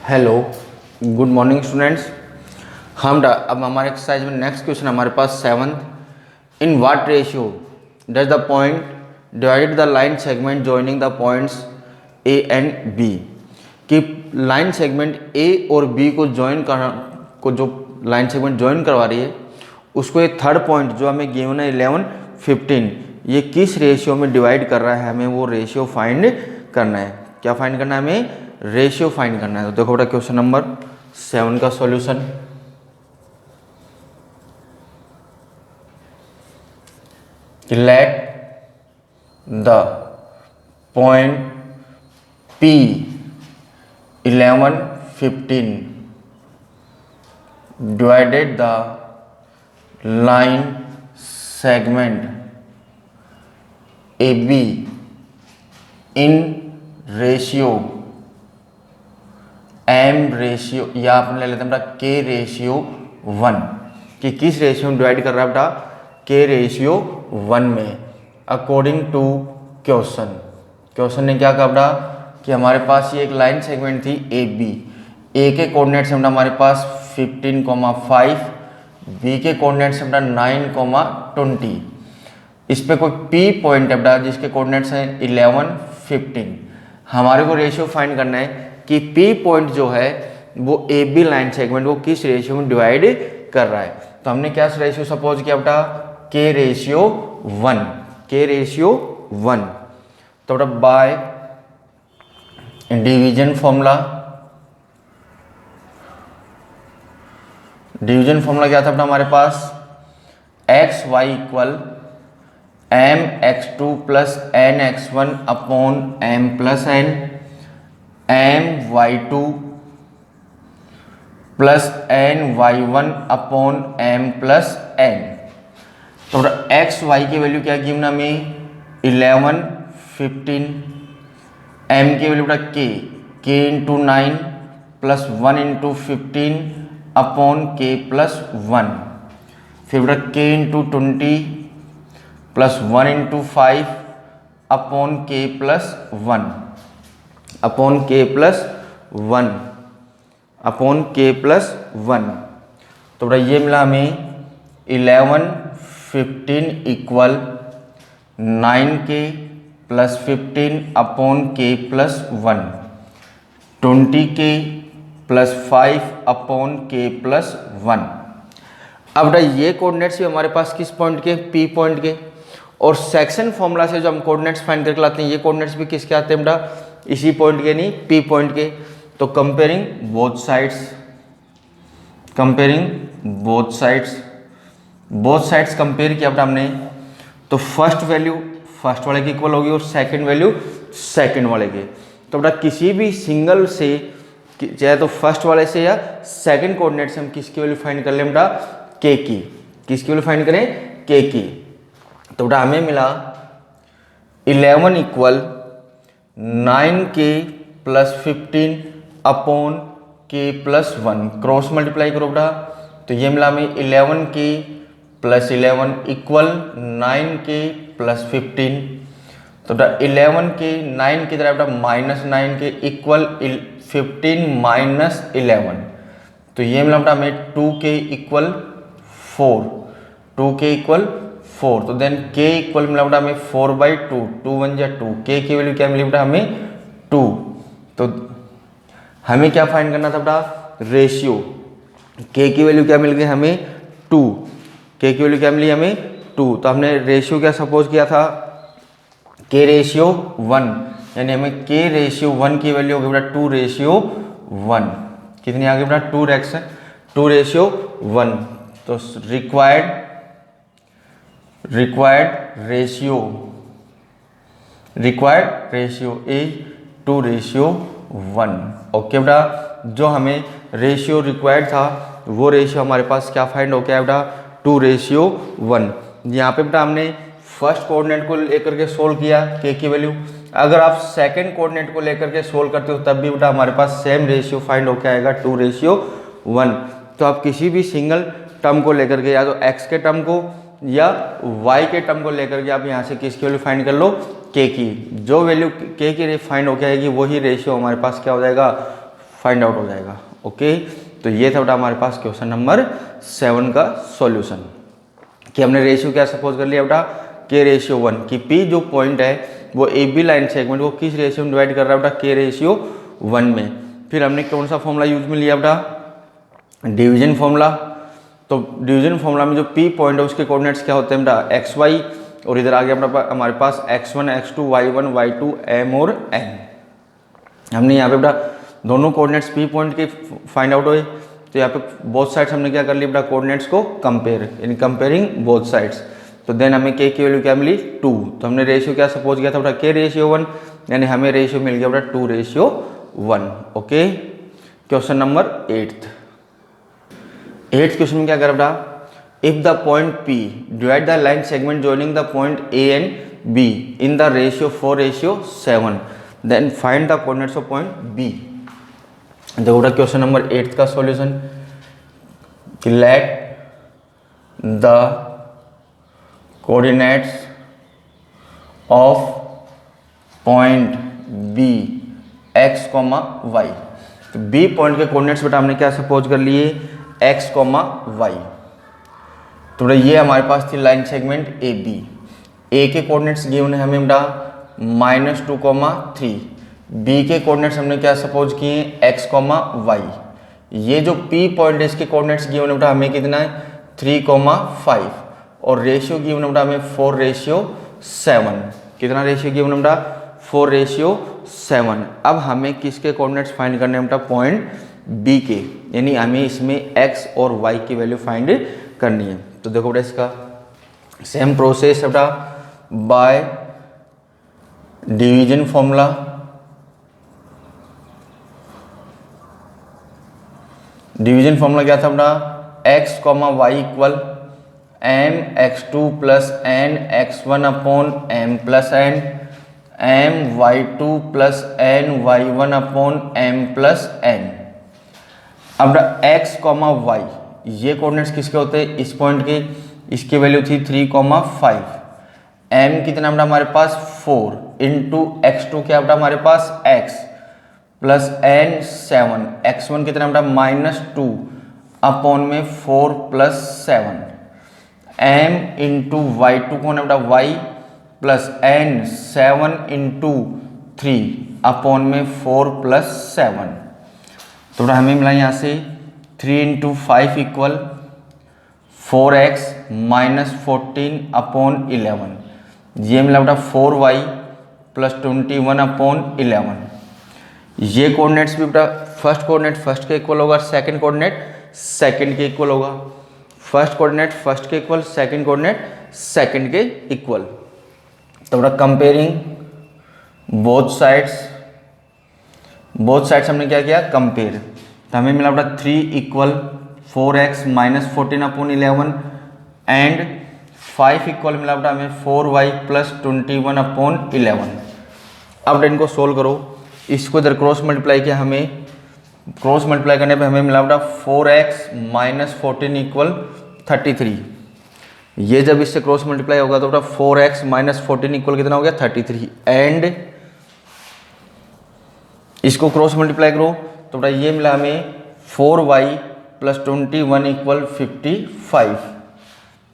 Hello, good morning students. अब हमारे exercise में नेक्स्ट क्वेश्चन हमारे पास 7th। In what ratio does the point divide the line segment joining the points A and B. कि line segment A और B को जो line segment join करवा रही है उसको ये थर्ड पॉइंट जो हमें गिवन है 11, 15, ये किस रेशियो में डिवाइड कर रहा है, हमें वो रेशियो फाइंड करना है। क्या फाइंड करना है? हमें रेशियो फाइंड करना है। तो देखो बेटा क्वेश्चन नंबर 7 का solution. Let the point P 11, 15 divided the line segment AB in ratio M ratio या अपन ले लेते हैं बेटा K रेशियो 1। कि किस रेशियो में डिवाइड कर रहा है बेटा? K रेशियो 1 में अकॉर्डिंग टू क्वेश्चन ने क्या कहा बेटा कि हमारे पास ये एक लाइन सेगमेंट थी ए बी। ए के कोऑर्डिनेट्स है बेटा हमारे पास 15,5, बी के कोऑर्डिनेट्स है बेटा 9,20। इस पे कोई पी पॉइंट है बेटा जिसके कोऑर्डिनेट्स हैं 11, 15। हमारे को रेशियो फाइंड करना है कि पी पॉइंट जो है वो ए बी लाइन सेगमेंट वो किस रेशियो में डिवाइड कर रहा है। तो हमने क्या रेशियो सपोज किया बेटा? के रेशियो 1। के रेशियो 1। तो बेटा बाय डिवीजन फॉर्मूला क्या था बेटा हमारे पास? X y equal m x two plus n x one upon m plus n, m y two plus n y one upon m plus n. तो एक्स वाई की value क्या given हमें? 11, 15। M की वैल्यू बेटा k into 9 plus 1 into 15 upon k plus 1। फिर बेटा k into 20 plus 1 into 5 upon k plus 1 upon k plus 1 upon k plus 1। तो बेटा ये मिला हमें 11, 15 equal 9k plus 15 upon k plus 1, 20k plus 5 upon k plus 1। अब बेटा ये कोऑर्डिनेट्स भी हमारे पास किस पॉइंट के? पी पॉइंट के। और सेक्शन फॉर्मूला से जो हम कोऑर्डिनेट्स फाइंड करके लाते हैं ये कोऑर्डिनेट्स भी किसके आते हैं बेटा? इसी पॉइंट के, नहीं पी पॉइंट के। तो कंपेयरिंग बोथ साइड्स कंपेयर किया बेटा हमने। तो फर्स्ट वैल्यू फर्स्ट वाले की इक्वल होगी और सेकंड वैल्यू सेकंड वाले के। तो बेटा किसी भी सिंगल से चाहे तो फर्स्ट वाले से या सेकंड कोऑर्डिनेट से हम किसकी वैल्यू फाइंड कर लें बेटा? के की। किसकी वैल्यू फाइंड करें? के की। तो बेटा हमें मिला 11 equal 9k plus 15 upon k plus 1। Cross multiply करो बेटा तो ये मिला हमें 11k plus 11 equal 9k plus 15। तो बेटा 11k 9 की तरह बेटा माइनस 9k इक्वल 15 माइनस 11। तो ये मिला बेटा हमें 2k इक्वल 4। 2k equal 4। तो देन k इक्वल मिला बेटा हमें 4/2। 2 1 जा 2। k की वैल्यू क्या मिली बेटा हमें? 2। तो हमें क्या फाइंड करना था बेटा? रेशियो। k की वैल्यू क्या मिल गई हमें? 2। k की वैल्यू क्या मिली हमें? 2। तो हमने रेशियो क्या सपोज किया था? k ratio 1। यानी हमें k रेशियो 1 की वैल्यू होगी बेटा 2 रेशियो 1। कितनी आ गई बेटा? 2 रेशियो 1। तो required ratio is 2 ratio 1। Okay बेटा, जो हमें रेशियो रिक्वायर्ड था वो रेशियो हमारे पास क्या फाइंड हो गया बेटा? 2 रेशियो 1। यहाँ पे बेटा हमने फर्स्ट कोऑर्डिनेट को लेकर के सोल्व किया के की वैल्यू। अगर आप सेकंड कोऑर्डिनेट को लेकर के सोल्व करते हो तब भी बेटा हमारे पास सेम रेशियो फाइंड होकर आएगा 2 रेशियो 1। तो आप किसी भी सिंगल टर्म को लेकर के या तो x के टर्म को या y के टर्म को लेकर के आप यहाँ से किसकी वैल्यू फाइंड कर लो? k की। जो वैल्यू k की फाइंड होकर आएगी वही रेशियो हमारे पास क्या हो जाएगा? फाइंड आउट हो जाएगा। ओके, तो ये था बेटा हमारे पास क्वेश्चन नंबर 7 का सॉल्यूशन कि हमने रेशियो क्या सपोज कर लिया बेटा, के रेशियो 1, कि पी जो पॉइंट है वो ए बी लाइन सेगमेंट को किस रेशियो में डिवाइड कर रहा है बेटा, के रेशियो 1 में। फिर हमने कौन सा फॉर्मूला यूज में लिया बेटा, डिवीजन फॉर्मूला। तो डिवीजन फॉर्मूला में जो पी पॉइंट है उसके कोऑर्डिनेट्स क्या होते हैं बेटा, एक्स वाई, और इधर आ गया हमारे पास x1 x2 y1 y2 m और n। हमने यहाँ पे बेटा दोनों कोऑर्डिनेट्स पी पॉइंट के फाइंड आउट हुए, तो यहाँ पे बोथ साइड्स हमने क्या कर लिया बेटा, कोऑर्डिनेट्स को कंपेयर, यानी कंपेयरिंग बोथ साइड्स। तो देन हमें के की वैल्यू क्या मिली 2। तो हमने रेशियो क्या सपोज किया था बेटा, के रेशियो 1, यानी हमें रेशियो मिल गया बेटा 2:1। Okay, question number 8th question में क्या करा बेटा, if the point P divide the line segment joining the point A and B in the ratio 4:7, then find the coordinates of point B। देखो बेटा क्वेश्चन नंबर 8 का solution, let the coordinates of point B x, y। तो B point के coordinates बेटा हमने क्या suppose कर लिए, x, y। तो ये हमारे पास थी लाइन सेगमेंट ए बी, ए के कोऑर्डिनेट्स गिवन है हमें बेटा -2, 3। बी के कोऑर्डिनेट्स हमने क्या सपोज किए, x, y। ये जो पी पॉइंट है इसके कोऑर्डिनेट्स गिवन है बेटा हमें कितना है 3, 5, और रेशियो गिवन है बेटा हमें 4:7। कितना रेशियो गिवन है बेटा, 4:7। अब हमें किसके कोऑर्डिनेट्स फाइंड करने हैं बेटा, पॉइंट बी के, यानी हमें इसमें x और y की वैल्यू फाइंड करनी है। तो देखो बेटा इसका सेम प्रोसेस है बेटा, by division formula. Division formula क्या था बेटा, x, y equal mx2 plus n x1 upon m plus n, my2 plus n y1 upon m plus n। अब x, y ये कोऑर्डिनेट्स किसके होते हैं, इस पॉइंट के, इसकी वैल्यू थी 3, 5। m कितना बेटा हमारे पास 4 इंटू x2 क्या बेटा हमारे पास x प्लस n 7, x1 कितना बेटा -2 अपॉन में 4 प्लस 7, m इंटू y2 कौन है बेटा y plus n 7 into 3 upon में 4 प्लस 7। तो बेटा हमें मिला यहाँ से 3 into 5 equal 4x minus 14 upon 11। ये मिला बेटा 4y प्लस 21 अपॉन 11। ये कोऑर्डिनेट्स भी बेटा फर्स्ट कोऑर्डिनेट फर्स्ट के इक्वल होगा, सेकंड कोऑर्डिनेट सेकंड के इक्वल होगा। फर्स्ट कोऑर्डिनेट फर्स्ट के इक्वल, सेकंड कोऑर्डिनेट सेकंड के इक्वल। तो बेटा कंपेयरिंग बोथ साइड्स हमने क्या किया, कंपेयर। तो हमें मिला बेटा 3 equal 4x minus 14 upon 11 and 5 equal मिला बेटा हमें 4y प्लस 21 अपॉन 11। अब इनको सोल्व करो, इसको इधर क्रॉस मल्टीप्लाई किया, हमें क्रॉस मल्टीप्लाई करने पे हमें मिला बेटा 4x माइनस 14 इक्वल 33। ये जब इससे क्रॉस मल्टीप्लाई होगा तो बेटा 4x माइनस 14 इक्वल कितना हो गया 33, एंड इसको क्रॉस मल्टीप्लाई करो तो बेटा ये मिला हमें 4y प्लस 21 इक्वल 55।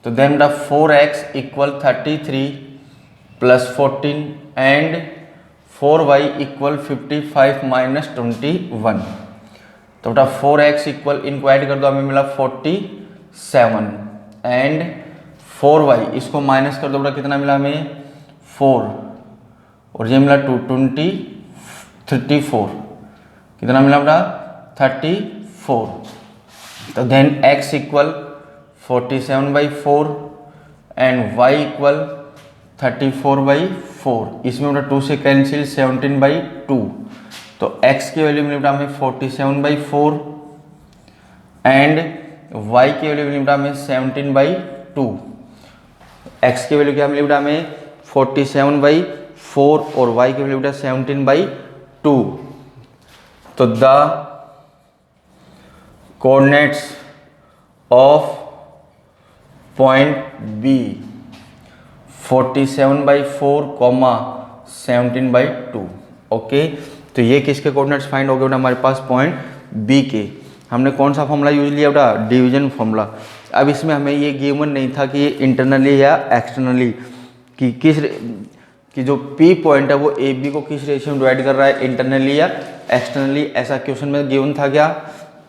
तो देन बेटा 4x equal 33 plus 14 and 4y equal 55 minus 21। तो बेटा 4x इक्वल इनको ऐड कर दो, हमें मिला 47 एंड 4y इसको माइनस कर दो बेटा कितना मिला हमें 4 और ये मिला 34 कितना मिला बेटा 34। तो then x equal 47/4 and y equal 34/4। इसमें बेटा 2 से कैंसिल 17/2। तो x की वैल्यू मिली बेटा हमें 47/4 एंड y की वैल्यू मिली बेटा हमें 17/2। x की वैल्यू क्या मिली बेटा हमें 47/4 और y की वैल्यू बेटा 17/2। तो the coordinates of point B 47/4, 17/2। Okay, तो ये किसके कोऑर्डिनेट्स फाइंड हो गए बेटा हमारे पास पॉइंट बी के। हमने कौन सा फॉर्मूला यूज लिया बेटा, डिवीजन फॉर्मूला। अब इसमें हमें ये गिवन नहीं था कि ये इंटरनली या एक्सटर्नली कि जो P पॉइंट है वो AB को किस रेशियो में डिवाइड कर रहा है, इंटरनली या एक्सटर्नली। ऐसा क्वेश्चन में गिवन था क्या,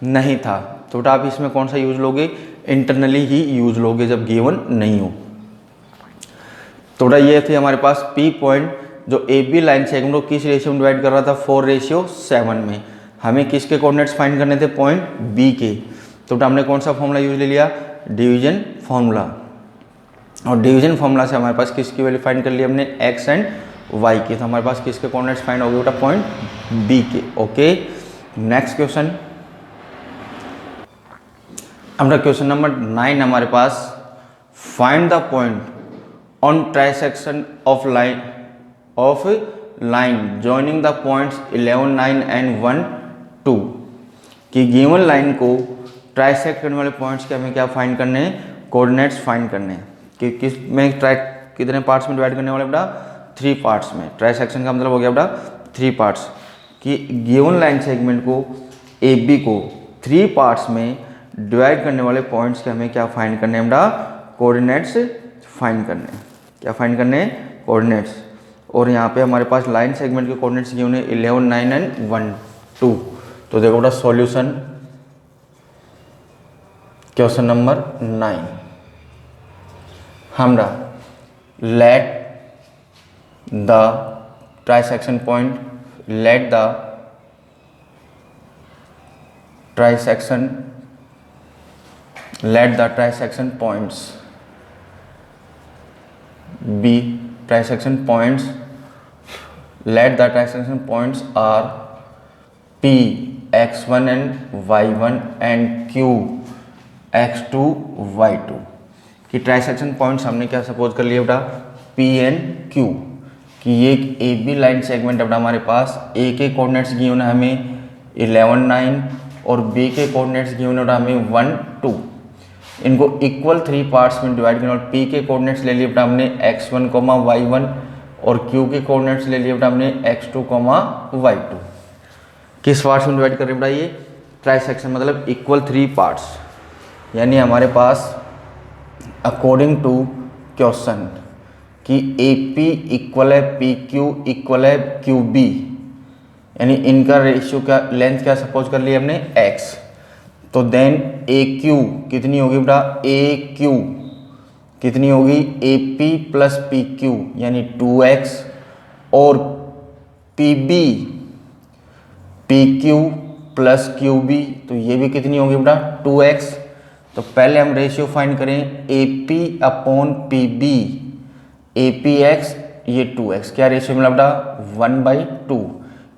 नहीं था। तो बेटा आप इसमें कौन सा यूज लोगे, इंटरनली ही यूज लोगे जब गिवन नहीं हो। तो बेटा ये थी हमारे पास P पॉइंट जो AB लाइन सेगमेंट को किस रेशियो में डिवाइड कर रहा था, 4:7 में। हमें किसके कोऑर्डिनेट्स फाइंड करने थे, पॉइंट B के। तो बेटा हमने कौन सा फॉर्मूला यूज ले लिया, डिवीजन फॉर्मूला। और डिवीजन फॉर्मूला से हमारे पास किसकी वैल्यू फाइंड कर ली हमने, x एंड y की। तो हमारे पास किसके कोऑर्डिनेट्स फाइंड हो गए बेटा, पॉइंट B के। ओके, नेक्स्ट क्वेश्चन, हमारा क्वेश्चन नंबर 9 हमारे पास, find the point on trisection of line joining the points 11, 9 and 1, 2 कि गिवन लाइन को ट्राइसेक्ट करने वाले पॉइंट्स के हमें क्या फाइंड करने हैं, कोऑर्डिनेट्स फाइंड करने हैं। कि किस में कितने पार्ट्स में डिवाइड करने वाले बेटा, 3 पार्ट्स में। ट्राइसेक्शन का मतलब हो गया बेटा 3 पार्ट्स। कि गिवन लाइन सेगमेंट को AB को 3 पार्ट्स में डिवाइड करने वाले पॉइंट्स के हमें क्या फाइंड करने हैं बेटा, कोऑर्डिनेट्स फाइंड करने हैं। क्या फाइंड करने हैं, कोऑर्डिनेट्स। और यहाँ पे हमारे पास लाइन सेगमेंट के कोऑर्डिनेट्स गिवन है 11, 9 एंड 1, 2। तो देखो बेटा सॉल्यूशन क्वेश्चन नंबर 9, हमरा let the trisection points are P x1 and y1 and Q x2 y2। कि ट्राइसेक्शन पॉइंट्स हमने क्या सपोज कर लिया बेटा, P एंड Q। कि ये एक AB लाइन सेगमेंट है बेटा हमारे पास। A के कोऑर्डिनेट्स गिवन है हमें 11, 9 और B के कोऑर्डिनेट्स गिवन है बेटा हमें 1, 2। इनको इक्वल 3 पार्ट्स में डिवाइड करना। और P के कोऑर्डिनेट्स ले लिए बेटा हमने x1, y1 और Q के कोऑर्डिनेट्स ले लिए बेटा हमने x2, y2। किस पार्ट्स में डिवाइड कर रहे हैं बेटा, ये ट्राइसेक्शन मतलब इक्वल 3 पार्ट्स। यानी हमारे पास अकॉर्डिंग टू क्वेश्चन कि AP इक्वल है PQ इक्वल है QB, यानी इनका रेशियो क्या, लेंथ क्या सपोज कर लिया हमने x। तो देन AQ कितनी होगी बेटा, AQ कितनी होगी, AP प्लस PQ यानी 2x। और PB PQ प्लस QB, तो ये भी कितनी होगी बेटा 2x। तो पहले हम रेशियो फाइंड करें AP अपॉन PB, APX ये 2x, क्या रेशियो मिला बेटा 1/2।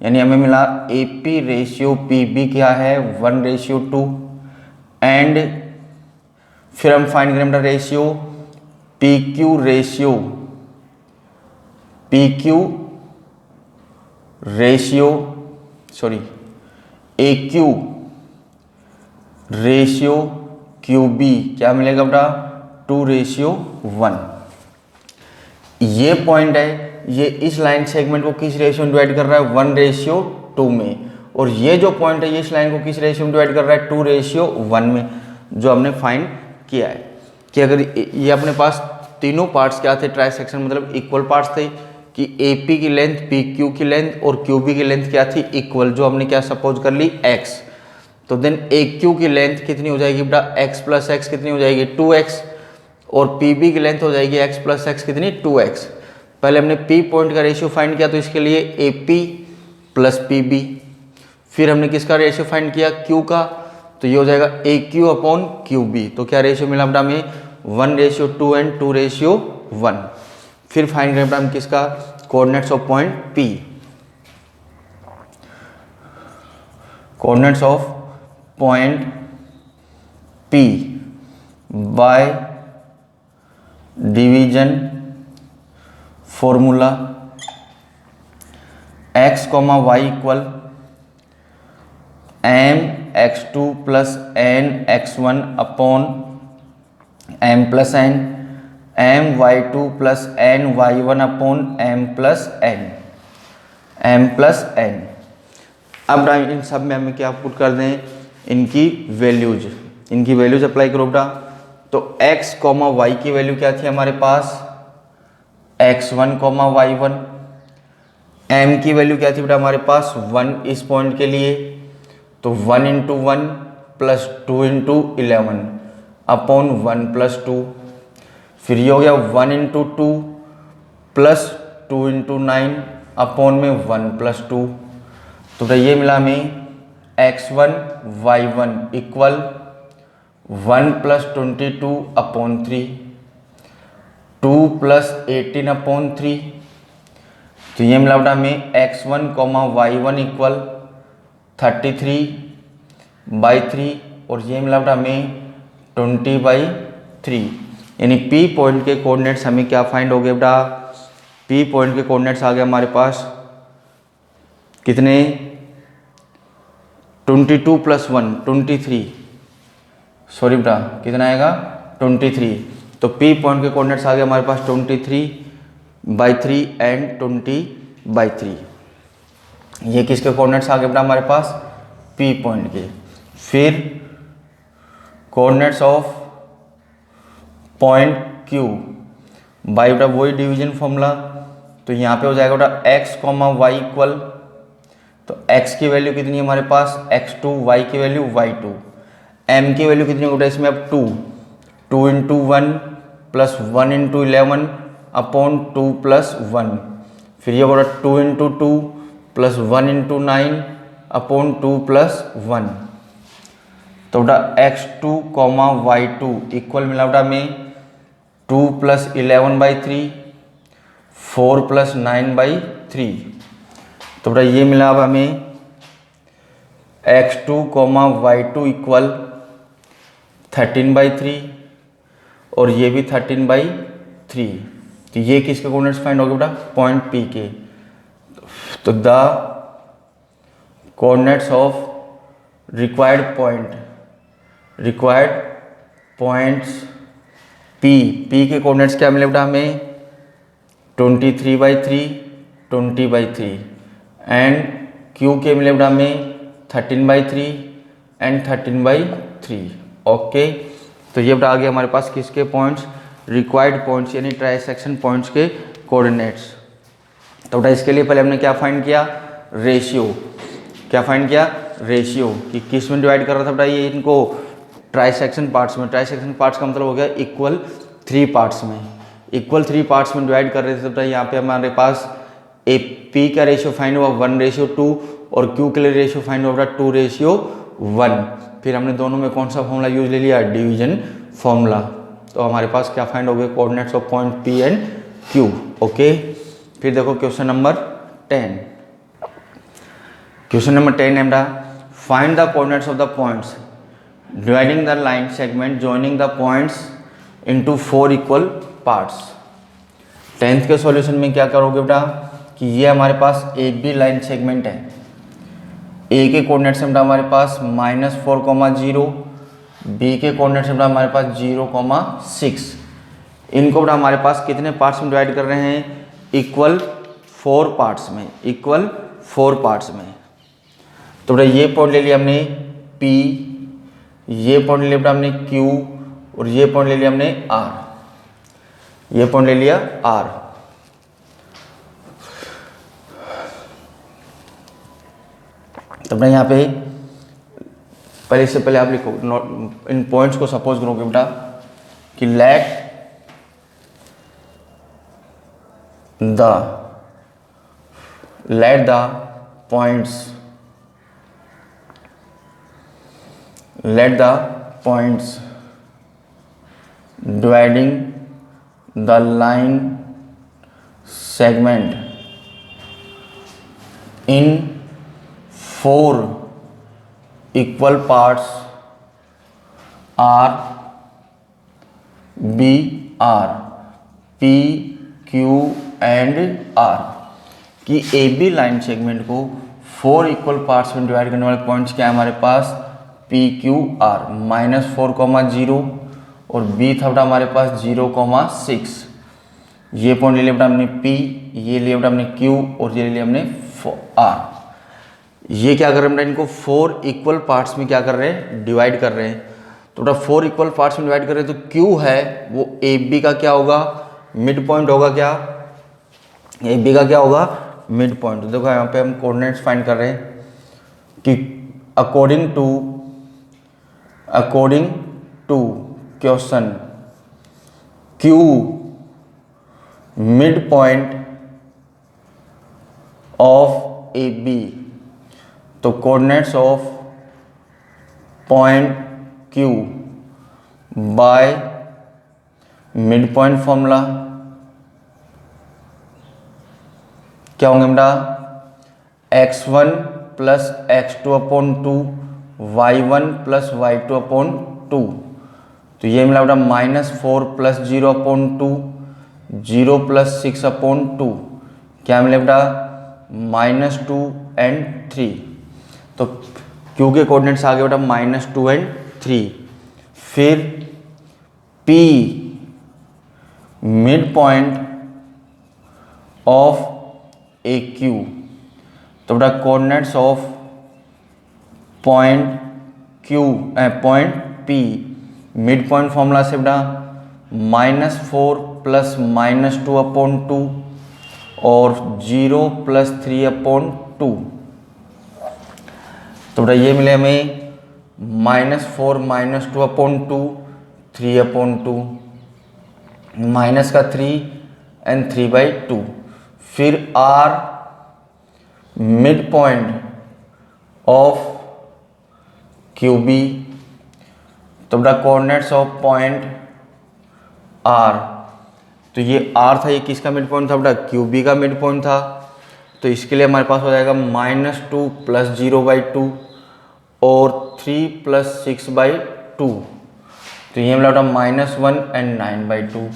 यानी हमें मिला AP रेशियो PB क्या है 1:2। एंड फिर हम फाइंड करें बेटा ratio PQ AQ ratio QB, क्या मिलेगा बेटा 2:1। ये पॉइंट है, ये इस लाइन सेगमेंट को किस रेशियो में डिवाइड कर रहा है 1:2 में। और ये जो पॉइंट है ये इस लाइन को किस रेशियो में डिवाइड कर रहा है 2:1 में। जो हमने फाइंड किया है कि अगर ये अपने पास तीनों पार्ट्स क्या थे, ट्राइसेक्शन मतलब इक्वल पार्ट्स थे। कि AP की लेंथ PQ की लेंथ और QB की लेंथ क्या थी, इक्वल। जो हमने क्या सपोज कर ली x। तो देन AQ की लेंथ कितनी हो जाएगी बेटा x प्लस x कितनी हो जाएगी 2x। और PB की लेंथ हो जाएगी x प्लस x कितनी 2x। पहले हमने P पॉइंट का रेशियो फाइंड किया, तो इसके लिए AP प्लस PB। फिर हमने किसका रेशियो फाइंड किया, Q का। तो ये हो जाएगा AQ अपॉन QB। तो क्या रेशियो मिला बेटा हमें 1:2 एंड 2:1। फिर फाइंड करें बेटा हम किसका, coordinates of point P। Coordinates of point P by division formula x, y equal mx2 plus nx1 upon m plus n, my2 plus ny1 upon m plus n। अब इन सब में हमें क्या पुट कर दें, इनकी वैल्यूज अप्लाई करो बेटा। तो x कॉमा वाई की वैल्यू क्या थी हमारे पास, x1 कॉमा y1। m की वैल्यू क्या थी बेटा हमारे पास 1 इस पॉइंट के लिए, तो 1 into 1 plus 2 into 11 upon 1 plus 2। फिर ये हो गया 1 इंटू 2 प्लस 2 इंटू 9 अपॉन में 1 प्लस 2। तो बेटा ये मिला हमें x1 y1 equal 1 plus 22 upon 3, 2 plus 18 upon 3। तो ये मिला बेटा हमें x1 कॉमा y1 इक्वल 33/3 और ये मिला बेटा हमें 20/3। यानी P पॉइंट के कोऑर्डिनेट्स हमें क्या फाइंड हो गए बेटा, P पॉइंट के कोऑर्डिनेट्स आ गए हमारे पास कितने, 22 प्लस 1 23, सॉरी बेटा कितना आएगा 23। तो P पॉइंट के कोऑर्डिनेट्स आ गए हमारे पास 23/3 एंड 20/3। ये किसके कोऑर्डिनेट्स आ गए बेटा हमारे पास, P पॉइंट के। फिर coordinates of point Q by बेटा वही डिवीजन फॉर्मूला। तो यहाँ पे हो जाएगा बेटा x कॉमा वाई इक्वल, तो x की वैल्यू कितनी है हमारे पास x2, y की वैल्यू y2, m की वैल्यू कितनी होगी इसमें अब 2 into 1 plus 1 into 11 upon 2 plus 1। फिर ये बोला 2 into 2 plus 1 into 9 upon 2 plus 1। तो बेटा x2 कॉमा y2 इक्वल मिला बेटा में 2 प्लस 11/3 4 प्लस 9/3। तो बेटा ये मिला अब हमें x2 कॉमा y2 इक्वल 13/3 और ये भी 13/3। तो ये किसके कोऑर्डिनेट्स फाइंड हो गए बेटा, पॉइंट P के। तो the coordinates of required points P के कोऑर्डिनेट्स क्या मिले बेटा हमें 23/3 20/3 एंड Q के मिले बेटा हमें 13/3 एंड 13/3। ओके, तो ये बेटा आ गया हमारे पास किसके पॉइंट्स, रिक्वायर्ड पॉइंट्स यानी ट्राइसेक्शन पॉइंट्स के कोऑर्डिनेट्स। तो बेटा इसके लिए पहले हमने क्या फाइंड किया, रेशियो। क्या फाइंड किया, रेशियो, कि किस में डिवाइड कर रहा था बेटा ये इनको, ट्राइसेक्शन पार्ट्स में। ट्राइसेक्शन पार्ट्स का मतलब हो गया इक्वल 3 पार्ट्स में। इक्वल 3 पार्ट्स में डिवाइड कर रहे थे बेटा, यहाँ पे हमारे पास ए P का रेशियो फाइंड हुआ 1:2 और Q के लिए रेशियो फाइंड हुआ बेटा 2:1। फिर हमने दोनों में कौन सा फॉर्मूला यूज ले लिया, डिवीजन फॉर्मूला। तो हमारे पास क्या फाइंड हो गया, coordinates of point P and Q। Okay, फिर देखो क्वेश्चन नंबर 10। क्वेश्चन नंबर 10 है बेटा, find the coordinates of the points dividing the line segment joining the points into 4 equal parts. 10th के सॉल्यूशन में क्या करोगे बेटा, कि ये हमारे पास एक भी लाइन सेगमेंट है। ए के कोऑर्डिनेट्स बेटा हमारे पास -4,0, बी के कोऑर्डिनेट्स बेटा हमारे पास 0,6। इनको बेटा हमारे पास कितने पार्ट्स में डिवाइड कर रहे हैं, इक्वल 4 पार्ट्स में, इक्वल 4 पार्ट्स में। तो बेटा ये पॉइंट ले लिया हमने P, ये पॉइंट ले लिया बेटा हमने Q और ये पॉइंट ले लिया हमने R, ये पॉइंट ले लिया R। तो बेटा यहाँ पे पहले से पहले आप लिखो इन पॉइंट्स को सपोज करोगे बेटा कि let the points dividing the line segment in 4 equal parts are B R P Q and R, कि ए बी लाइन सेगमेंट को 4 इक्वल पार्ट्स में डिवाइड करने वाले पॉइंट्स क्या है हमारे पास, P Q R, -4,0 और B था बेटा हमारे पास 0,6। ये पॉइंट ले लिया बेटा हमने P, ये लिया बेटा हमने Q और ये ले लिया हमने R। ये क्या कर रहे हैं बेटा, इनको 4 इक्वल पार्ट्स में क्या कर रहे हैं, डिवाइड कर रहे हैं। तो बेटा 4 इक्वल पार्ट्स में डिवाइड कर रहे हैं, तो Q है वो AB का क्या होगा, मिड पॉइंट होगा। क्या AB का क्या होगा, मिड पॉइंट। तो देखो यहाँ पे हम कोऑर्डिनेट्स फाइंड कर रहे हैं कि according to question Q mid point of AB, तो coordinates of point Q by mid point formula क्या होंगे बेटा, x1 plus x2 upon 2, y1 plus y2 upon 2। तो ये मिला बेटा -4 प्लस 0 अपॉन 2, 0 प्लस 6 अपॉन 2, क्या मिले बेटा -2 एंड 3। तो Q के कोऑर्डिनेट्स आ गए बेटा -2 एंड 3। फिर P mid point of AQ, तो बेटा coordinates of point P mid point formula से बेटा -4 प्लस -2 अपॉन 2 और 0 प्लस 3 अपॉन 2। तो बेटा ये मिले हमें -4 -2 अपॉन 2, 3 अपॉन 2, माइनस का 3 एंड 3/2। फिर R mid point of QB, तो बेटा कोऑर्डिनेट्स ऑफ पॉइंट R, तो ये R था, ये किसका मिड पॉइंट था बेटा, QB का मिड पॉइंट था। तो इसके लिए हमारे पास हो जाएगा -2 प्लस 0/2 और 3 प्लस 6/2। तो ये मिला बेटा -1 एंड 9/2।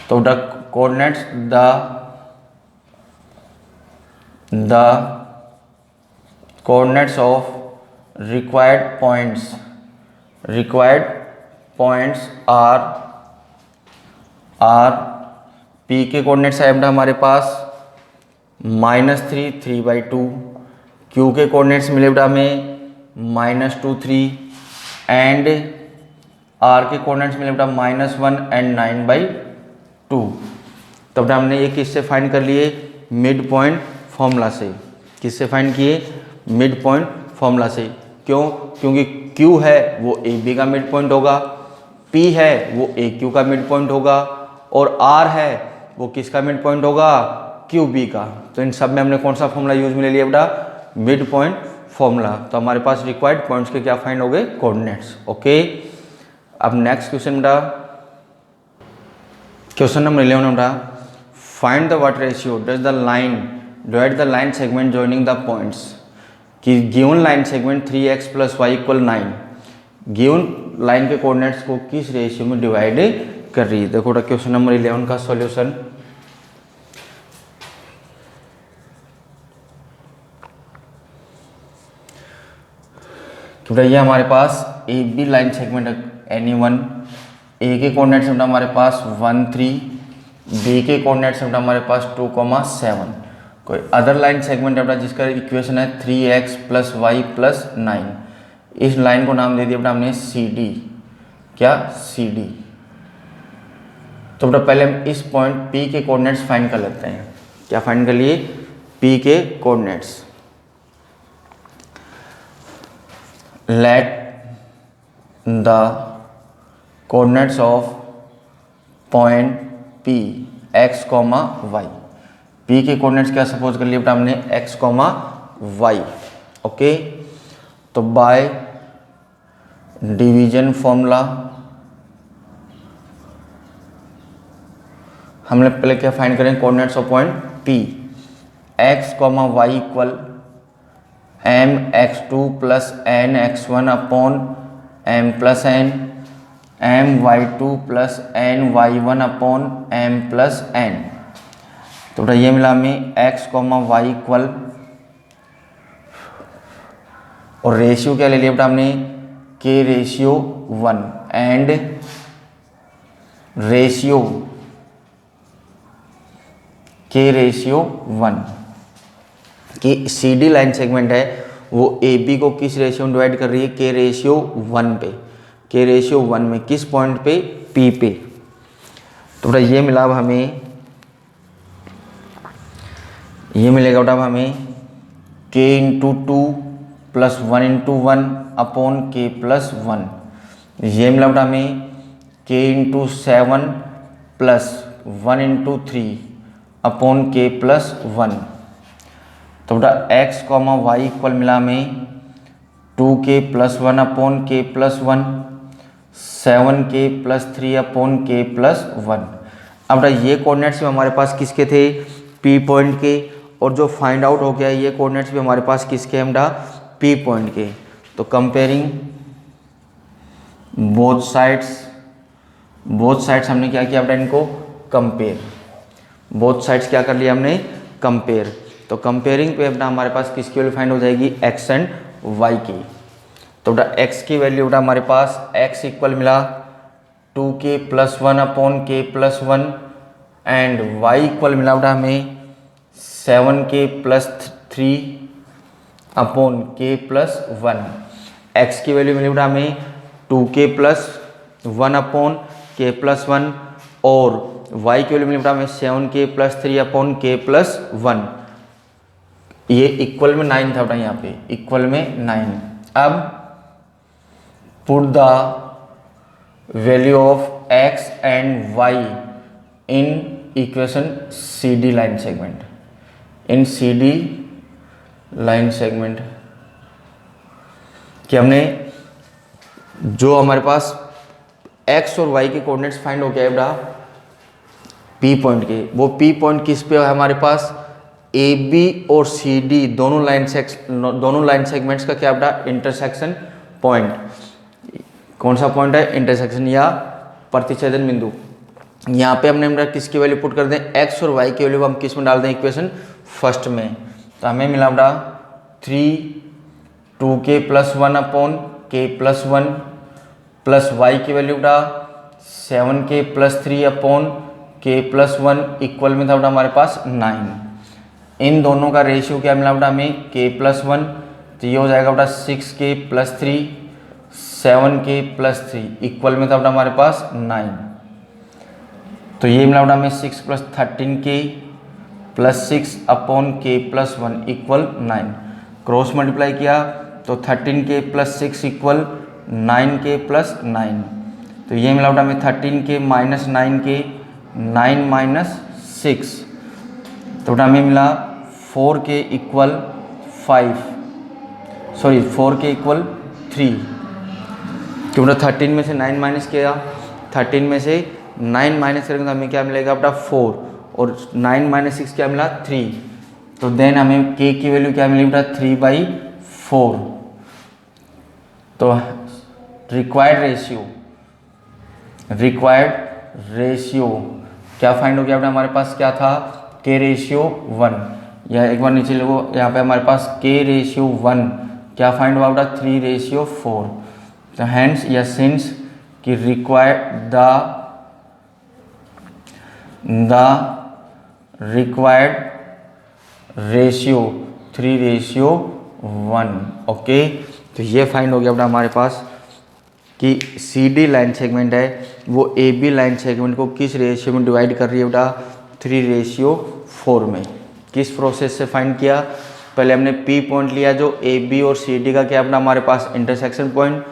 तो बेटा coordinates the coordinates of required points are P के कोऑर्डिनेट्स आए बेटा हमारे पास -3, 3/2। Q के कोऑर्डिनेट्स मिले बेटा हमें -2, 3 एंड R के कोऑर्डिनेट्स मिले बेटा -1 एंड 9/2। तो बेटा हमने ये किससे फाइंड कर लिए, मिड पॉइंट फॉर्मूला से। किससे फाइंड किए, मिड पॉइंट फॉर्मूला से। क्यों, क्योंकि Q है वो AB का मिड पॉइंट होगा, P है वो AQ का मिड पॉइंट होगा और R है वो किसका मिड पॉइंट होगा, QB का। तो इन सब में हमने कौन सा फॉर्मूला यूज में ले लिया बेटा, मिड पॉइंट फॉर्मूला। तो हमारे पास रिक्वायर्ड पॉइंट्स के क्या फाइंड हो गए, कोऑर्डिनेट्स। ओके, अब नेक्स्ट क्वेश्चन बेटा, क्वेश्चन नंबर 11 बेटा, find the what ratio does the line divide the line segment joining the points. कि given line segment 3x + y = 9 given line के कोऑर्डिनेट्स को किस रेशियो में डिवाइड कर रही है। देखो क्वेश्चन नंबर 11 का सॉल्यूशन। ये हमारे पास AB line segment any1, A के कोऑर्डिनेट्स हमारे पास 1, 3, B के कोऑर्डिनेट्स हमारे पास 2, 7। कोई अदर लाइन सेगमेंट है बेटा जिसका इक्वेशन है 3x + y + 9। इस लाइन को नाम दे दिया बेटा हमने CD। क्या, CD। तो बेटा पहले हम इस पॉइंट P के कोऑर्डिनेट्स फाइंड कर लेते हैं। क्या फाइंड कर लिए, P के coordinates. Let the coordinates of point P x, y। P के कोऑर्डिनेट्स क्या सपोज कर लिए बेटा हमने x, y। ओके, तो बाय डिवीजन फॉर्मूला हमने पहले क्या फाइंड करें, coordinates of point P x, y = mx2 + nx1 upon m + n, my2 + ny1 upon m + n। तो बेटा ये मिला हमें x, y इक्वल, और रेशियो क्या ले लिया बेटा हमने, k/1 एंड रेशियो k/1। कि सी डी लाइन सेगमेंट है वो ए बी को किस रेशियो में डिवाइड कर रही है, के रेशियो 1 पे, के रेशियो 1 में, किस पॉइंट पे, पी पे। तो बेटा ये मिला अब हमें, ये मिलेगा बेटा अब हमें k into 2 plus 1 into 1 upon k plus 1। ये मिला बेटा हमें k into 7 plus 1 into 3 upon k plus 1। तो बेटा x कॉमा वाई इक्वल मिला हमें 2k plus 1 upon k plus 1, 7k plus 3 upon k plus 1। अब बेटा ये कोऑर्डिनेट्स भी हमारे पास किसके थे, P पॉइंट के, और जो फाइंड आउट हो गया ये कोऑर्डिनेट्स भी हमारे पास किसके हैं बेटा, P पॉइंट के। तो कंपेयरिंग बोथ साइड्स हमने क्या किया बेटा, इनको कंपेयर, बोथ साइड्स क्या कर लिया हमने, कंपेयर। तो कंपेयरिंग पे बेटा हमारे पास किसकी वैल्यू फाइंड हो जाएगी, x एंड y की। तो बेटा x की वैल्यू बेटा हमारे पास x इक्वल मिला 2k plus 1 upon k plus 1 and y equal मिला बेटा हमें 7k plus 3 upon k plus 1। x की वैल्यू मिली बेटा हमें 2k plus 1 upon k plus 1 और y की वैल्यू मिली बेटा हमें 7k plus 3 upon k plus 1। ये इक्वल में 9 था बेटा, यहाँ पे इक्वल में 9। अब put the value of x and y in equation C D line segment, in C D line segment कि हमने जो हमारे पास x और y के कोऑर्डिनेट्स फाइंड हो गया है बेटा P पॉइंट के, वो P पॉइंट किस पे है हमारे पास, ए बी और सी डी दोनों लाइन सेगमेंट्स का क्या बेटा, इंटरसेक्शन पॉइंट। कौन सा पॉइंट है, इंटरसेक्शन या प्रतिच्छेदन बिंदु। यहाँ पे हमने बेटा किसकी वैल्यू पुट कर दें, x और y की वैल्यू हम किस में डाल दें, इक्वेशन फर्स्ट में। तो हमें मिला बेटा 2k plus 1 upon k plus 1 plus y की वैल्यू बेटा 7k plus 3 upon k plus 1 equal में था बेटा हमारे पास 9। इन दोनों का रेशियो क्या मिला बेटा हमें, k प्लस 1, तो ये हो जाएगा बेटा 6k plus 3, 7k plus 3 equal में था बेटा हमारे पास 9। तो ये मिला बेटा हमें 6 plus 13k plus 6 upon k plus 1 equal 9। Cross multiply किया तो 13k plus 6 equal 9k plus 9। तो ये मिला बेटा हमें 13k माइनस 9k, 9 माइनस 6, तो बेटा हमें मिला 4k equal 5, sorry 4k equal 3। क्योंकि 13 में से 9 माइनस किया, 13 में से 9 माइनस करेंगे तो हमें क्या मिलेगा बेटा 4, और 9 माइनस 6 क्या मिला 3। तो देन हमें k की वैल्यू क्या मिली बेटा 3/4। तो रिक्वायर्ड रेशियो क्या फाइंड हो गया बेटा हमारे पास, क्या था, k रेशियो 1। या एक बार नीचे लिखो, यहाँ पे हमारे पास k रेशियो 1 क्या फाइंड हुआ बेटा 3/4। तो हैंस या सिंस कि रिक्वायर्ड रेशियो 3/1। ओके, तो ये फाइंड हो गया बेटा हमारे पास कि सी डी लाइन सेगमेंट है वो ए बी लाइन सेगमेंट को किस रेशियो में डिवाइड कर रही है बेटा 3/4 में। किस प्रोसेस से फाइंड किया, पहले हमने P पॉइंट लिया जो ए बी और सी डी का क्या अपना हमारे पास इंटरसेक्शन पॉइंट।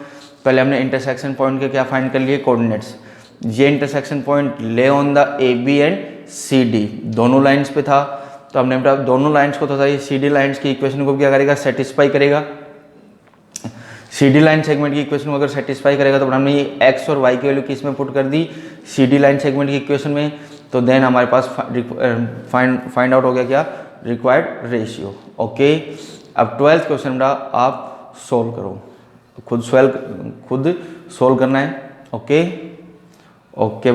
पहले हमने इंटरसेक्शन पॉइंट के क्या फाइंड कर लिए, कोऑर्डिनेट्स। ये intersection point lay on the A B and C D दोनों लाइंस पे था, तो हमने बेटा दोनों लाइंस को तो ये सी डी लाइंस की इक्वेशन को क्या करेगा, सेटिस्फाई करेगा। सी डी लाइन सेगमेंट की इक्वेशन को अगर सेटिस्फाई करेगा तो हमने ये एक्स और वाई की वैल्यू किस में पुट कर दी, सी डी लाइन सेगमेंट की इक्वेशन में। तो देन हमारे पास फाइंड आउट हो गया क्या, रिक्वायर्ड रेशियो। ओके, अब 12th क्वेश्चन बेटा आप सोल्व करो, खुद सोल्व करना है। Okay okay.